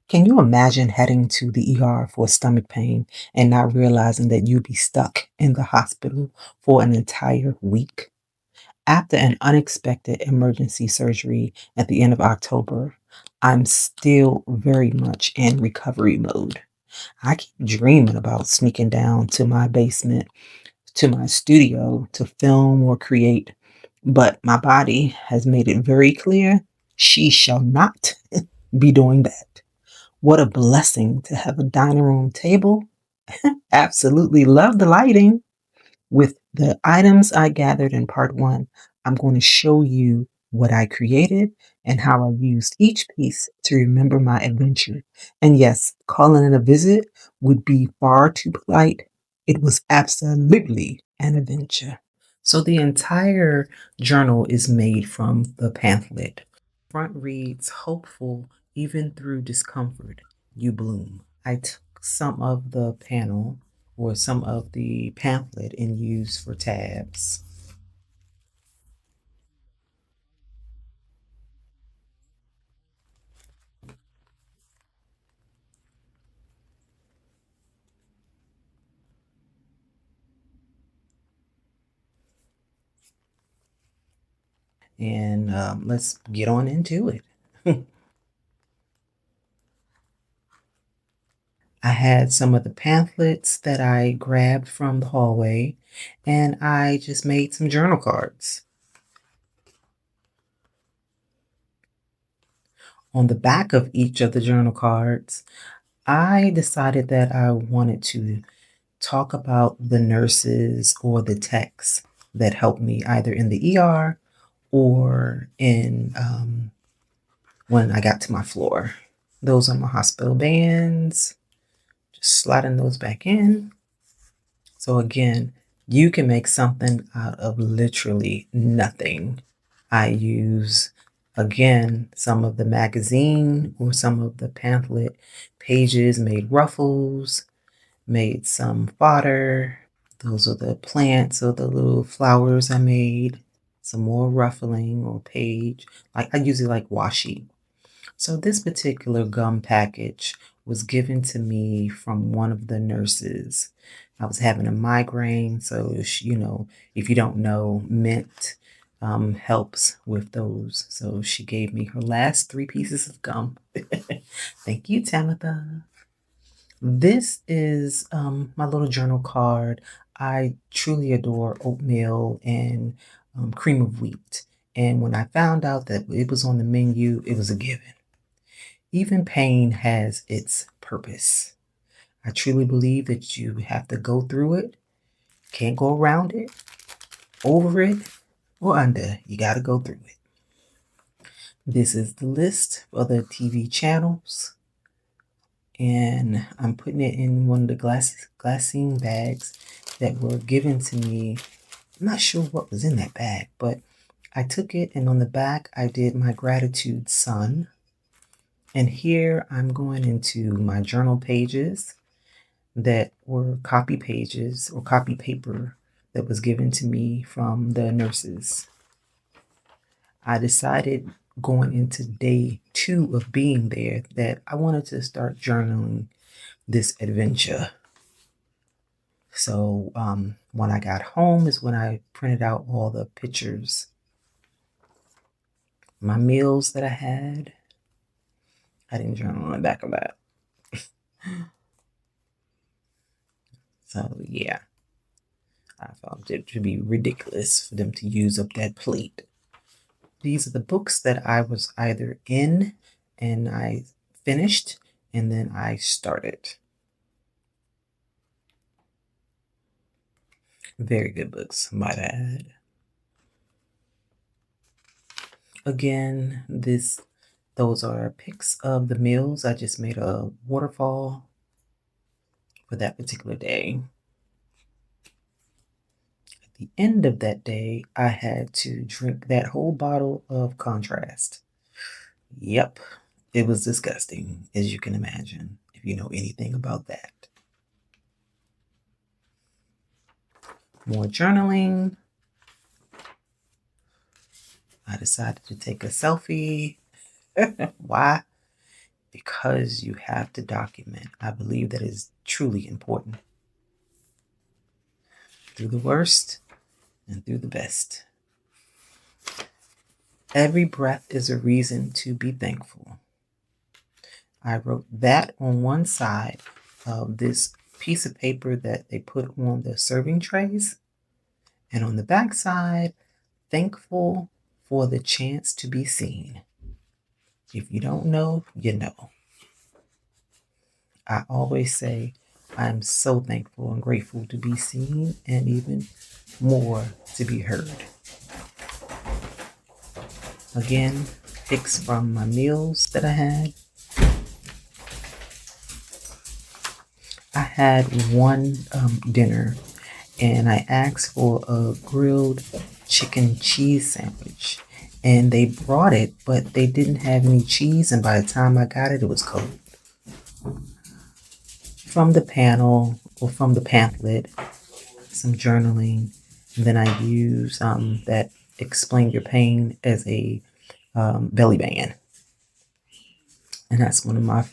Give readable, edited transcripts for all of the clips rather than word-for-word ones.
Can you imagine heading to the ER for stomach pain and not realizing that you'd be stuck in the hospital for an entire week? After an unexpected emergency surgery at the end of October, I'm still very much in recovery mode. I keep dreaming about sneaking down to my basement, to my studio to film or create, but my body has made it very clear she shall not be doing that. What a blessing to have a dining room table. Absolutely love the lighting. With the items I gathered in part one, I'm going to show you what I created and how I used each piece to remember my adventure. And yes, calling it a visit would be far too polite. It was absolutely an adventure. So the entire journal is made from the pamphlet. Front reads, hopeful even through discomfort, you bloom. I took some of the panel or some of the pamphlet and used for tabs. And let's get on into it. I had some of the pamphlets that I grabbed from the hallway, and I just made some journal cards. On the back of each of the journal cards, I decided that I wanted to talk about the nurses or the techs that helped me either in the ER or in when I got to my floor. Those are my hospital bands. Just sliding those back in. So again, you can make something out of literally nothing. I use, again, some of the magazine or some of the pamphlet pages, made ruffles, made some fodder. Those are the plants or the little flowers I made. Some more ruffling or page. Like I usually like washi. So this particular gum package was given to me from one of the nurses. I was having a migraine, so if you don't know, mint helps with those. So she gave me her last three pieces of gum. Thank you, Tamitha. This is my little journal card. I truly adore oatmeal and cream of wheat. And when I found out that it was on the menu, it was a given. Even pain has its purpose. I truly believe that you have to go through it. Can't go around it, over it, or under. You got to go through it. This is the list of the TV channels. And I'm putting it in one of the glassine bags that were given to me. I'm not sure what was in that bag, but I took it, and on the back I did my gratitude sun. And here I'm going into my journal pages that were copy pages or copy paper that was given to me from the nurses. I decided going into day 2 of being there that I wanted to start journaling this adventure. So when I got home is when I printed out all the pictures, my meals that I had. I didn't journal on the back of that. So yeah, I felt it would be ridiculous for them to use up that plate. These are the books that I was either in and I finished and then I started. Very good books, might add. Again, those are pics of the meals. I just made a waterfall for that particular day. At the end of that day, I had to drink that whole bottle of contrast. Yep, it was disgusting, as you can imagine, if you know anything about that. More journaling. I decided to take a selfie. Why? because you have to document. I believe that is truly important. Through the worst and through the best. Every breath is a reason to be thankful. I wrote that on one side of this piece of paper that they put on the serving trays. And on the back side, thankful for the chance to be seen. If you don't know, you know. I always say I'm so thankful and grateful to be seen and even more to be heard. Again, pics from my meals that I had. I had one dinner and I asked for a grilled chicken cheese sandwich. And they brought it, but they didn't have any cheese. And by the time I got it, it was cold. From the panel or from the pamphlet, some journaling. And then I use that Explain Your Pain as a belly band. And that's one of my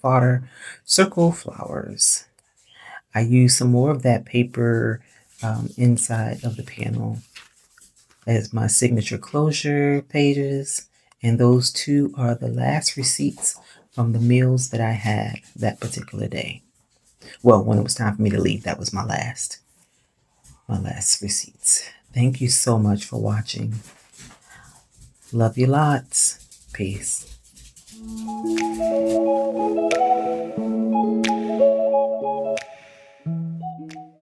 fodder circle flowers. I use some more of that paper inside of the panel as my signature closure pages. And those two are the last receipts from the meals that I had that particular day. Well, when it was time for me to leave, that was my last receipts. Thank you so much for watching. Love you lots. Peace.